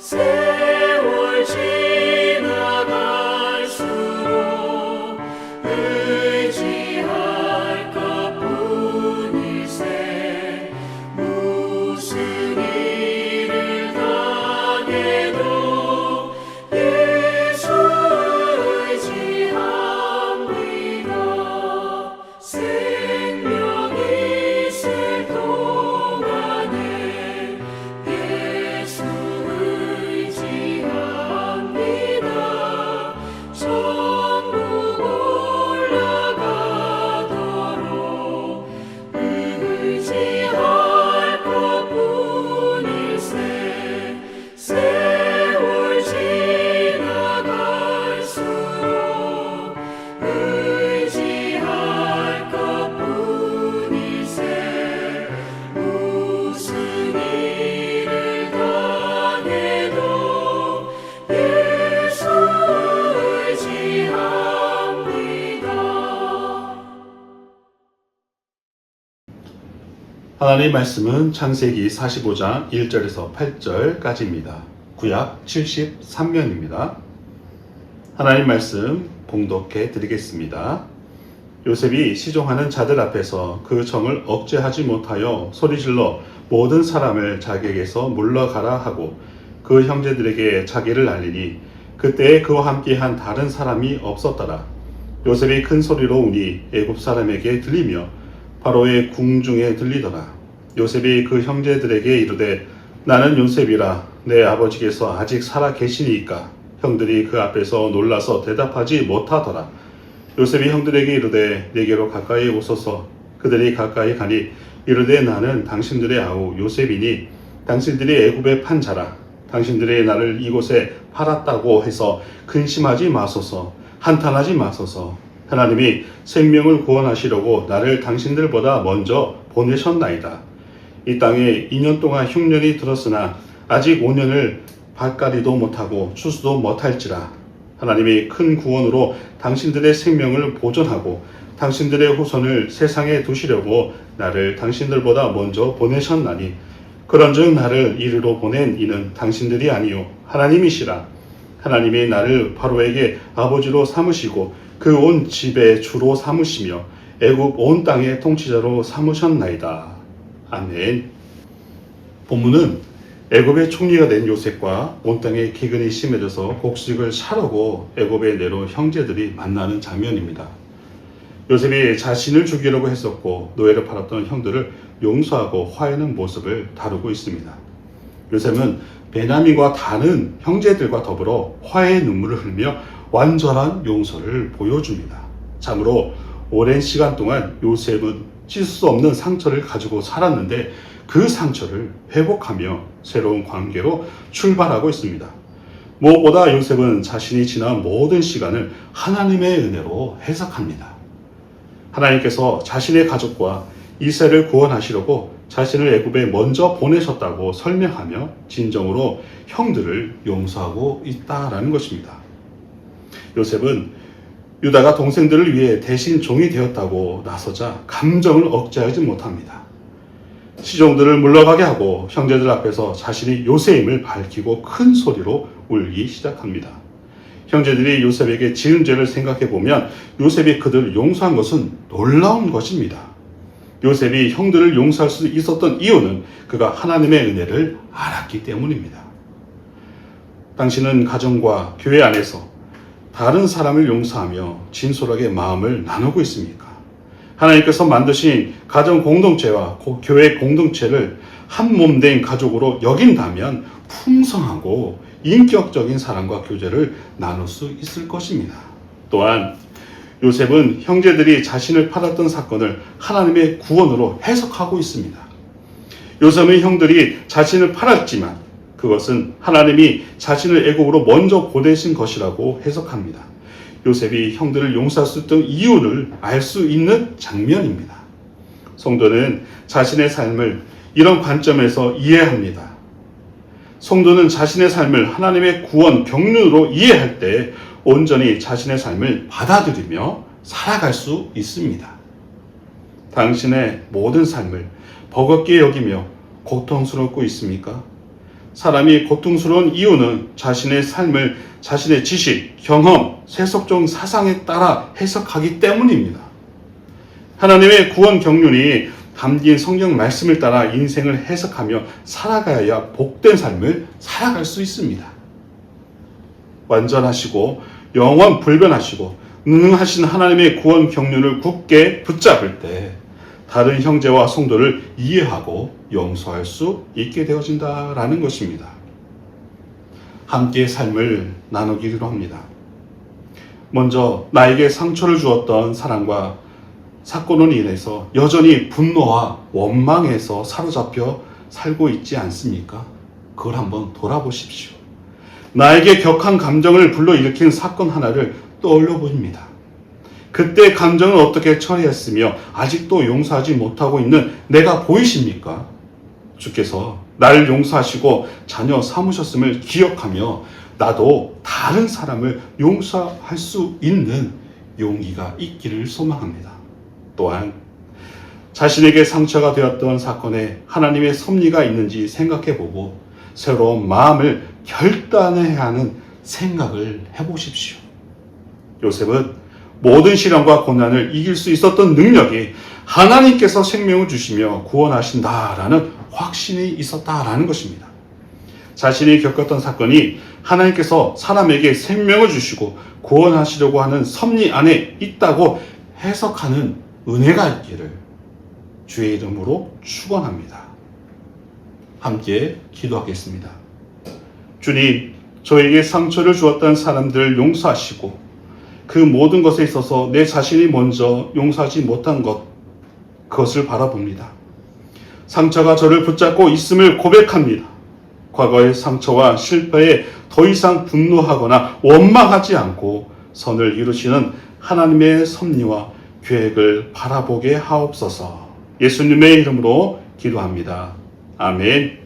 세월 지나갈수록 의지할 것뿐일세. 무슨 일을 당해도 예수 의지합니다. 생명이 있을 동안에 예수 의지합니다. 천국 올라가도록 의지할 것뿐일세. 세월 지나갈수록 의지할 것뿐일세. 무슨 일을 당해도 예수 의지합니다. 하나님의 말씀은 창세기 45장 1절에서 8절까지입니다. 구약 73면입니다. 하나님 말씀 봉독해 드리겠습니다. 요셉이 시종하는 자들 앞에서 그 정을 억제하지 못하여 소리질러 모든 사람을 자기에게서 물러가라 하고 그 형제들에게 자기를 알리니 그때에 그와 함께한 다른 사람이 없었더라. 요셉이 큰 소리로 우니 애굽 사람에게 들리며 바로의 궁중에 들리더라. 요셉이 그 형제들에게 이르되 나는 요셉이라. 내 아버지께서 아직 살아 계시니이까. 형들이 그 앞에서 놀라서 대답하지 못하더라. 요셉이 형들에게 이르되 내게로 가까이 오소서. 그들이 가까이 가니 이르되 나는 당신들의 아우 요셉이니 당신들이 애굽에 판 자라. 당신들이 나를 이곳에 팔았다고 해서 근심하지 마소서. 한탄하지 마소서. 하나님이 생명을 구원하시려고 나를 당신들보다 먼저 보내셨나이다. 이 땅에 2년 동안 흉년이 들었으나 아직 5년을 밭가리도 못하고 추수도 못할지라. 하나님이 큰 구원으로 당신들의 생명을 보존하고 당신들의 후손을 세상에 두시려고 나를 당신들보다 먼저 보내셨나니 그런즉 나를 이리로 보낸 이는 당신들이 아니요 하나님이시라. 하나님이 나를 바로에게 아버지로 삼으시고 그 온 집의 주로 삼으시며 애굽 온 땅의 통치자로 삼으셨나이다. 아멘. 본문은 애굽의 총리가 된 요셉과 온 땅의 기근이 심해져서 곡식을 사려고 애굽에 내려온 형제들이 만나는 장면입니다. 요셉이 자신을 죽이려고 했었고 노예를 팔았던 형들을 용서하고 화해하는 모습을 다루고 있습니다. 요셉은 베냐민과 다른 형제들과 더불어 화해의 눈물을 흘리며 완전한 용서를 보여줍니다. 참으로 오랜 시간 동안 요셉은 씻을 수 없는 상처를 가지고 살았는데 그 상처를 회복하며 새로운 관계로 출발하고 있습니다. 무엇보다 요셉은 자신이 지난 모든 시간을 하나님의 은혜로 해석합니다. 하나님께서 자신의 가족과 이스라엘을 구원하시려고 자신을 애굽에 먼저 보내셨다고 설명하며 진정으로 형들을 용서하고 있다라는 것입니다. 요셉은 유다가 동생들을 위해 대신 종이 되었다고 나서자 감정을 억제하지 못합니다. 시종들을 물러가게 하고 형제들 앞에서 자신이 요셉임을 밝히고 큰 소리로 울기 시작합니다. 형제들이 요셉에게 지은 죄를 생각해 보면 요셉이 그들을 용서한 것은 놀라운 것입니다. 요셉이 형들을 용서할 수 있었던 이유는 그가 하나님의 은혜를 알았기 때문입니다. 당신은 가정과 교회 안에서 다른 사람을 용서하며 진솔하게 마음을 나누고 있습니까? 하나님께서 만드신 가정 공동체와 교회 공동체를 한 몸 된 가족으로 여긴다면 풍성하고 인격적인 사랑과 교제를 나눌 수 있을 것입니다. 또한 요셉은 형제들이 자신을 팔았던 사건을 하나님의 구원으로 해석하고 있습니다. 요셉은 형들이 자신을 팔았지만 그것은 하나님이 자신을 애굽으로 먼저 보내신 것이라고 해석합니다. 요셉이 형들을 용서할 수 있던 이유를 알 수 있는 장면입니다. 성도는 자신의 삶을 이런 관점에서 이해합니다. 성도는 자신의 삶을 하나님의 구원 경륜으로 이해할 때 온전히 자신의 삶을 받아들이며 살아갈 수 있습니다. 당신의 모든 삶을 버겁게 여기며 고통스럽고 있습니까? 사람이 고통스러운 이유는 자신의 삶을 자신의 지식, 경험, 세속적 사상에 따라 해석하기 때문입니다. 하나님의 구원 경륜이 담긴 성경 말씀을 따라 인생을 해석하며 살아가야 복된 삶을 살아갈 수 있습니다. 완전하시고 영원 불변하시고 능하신 하나님의 구원 경륜을 굳게 붙잡을 때 다른 형제와 성도를 이해하고 용서할 수 있게 되어진다라는 것입니다. 함께 삶을 나누기로 합니다. 먼저 나에게 상처를 주었던 사람과 사건으로 인해서 여전히 분노와 원망에서 사로잡혀 살고 있지 않습니까? 그걸 한번 돌아보십시오. 나에게 격한 감정을 불러일으킨 사건 하나를 떠올려 보십니다. 그때 감정을 어떻게 처리했으며 아직도 용서하지 못하고 있는 내가 보이십니까? 주께서 나를 용서하시고 자녀 삼으셨음을 기억하며 나도 다른 사람을 용서할 수 있는 용기가 있기를 소망합니다. 또한 자신에게 상처가 되었던 사건에 하나님의 섭리가 있는지 생각해보고 새로운 마음을 결단해야 하는 생각을 해보십시오. 요셉은 모든 시련과 고난을 이길 수 있었던 능력이 하나님께서 생명을 주시며 구원하신다라는 확신이 있었다라는 것입니다. 자신이 겪었던 사건이 하나님께서 사람에게 생명을 주시고 구원하시려고 하는 섭리 안에 있다고 해석하는 은혜가 있기를 주의 이름으로 축원합니다. 함께 기도하겠습니다. 주님, 저에게 상처를 주었던 사람들을 용서하시고 그 모든 것에 있어서 내 자신이 먼저 용서하지 못한 그것을 바라봅니다. 상처가 저를 붙잡고 있음을 고백합니다. 과거의 상처와 실패에 더 이상 분노하거나 원망하지 않고 선을 이루시는 하나님의 섭리와 계획을 바라보게 하옵소서. 예수님의 이름으로 기도합니다. 아멘.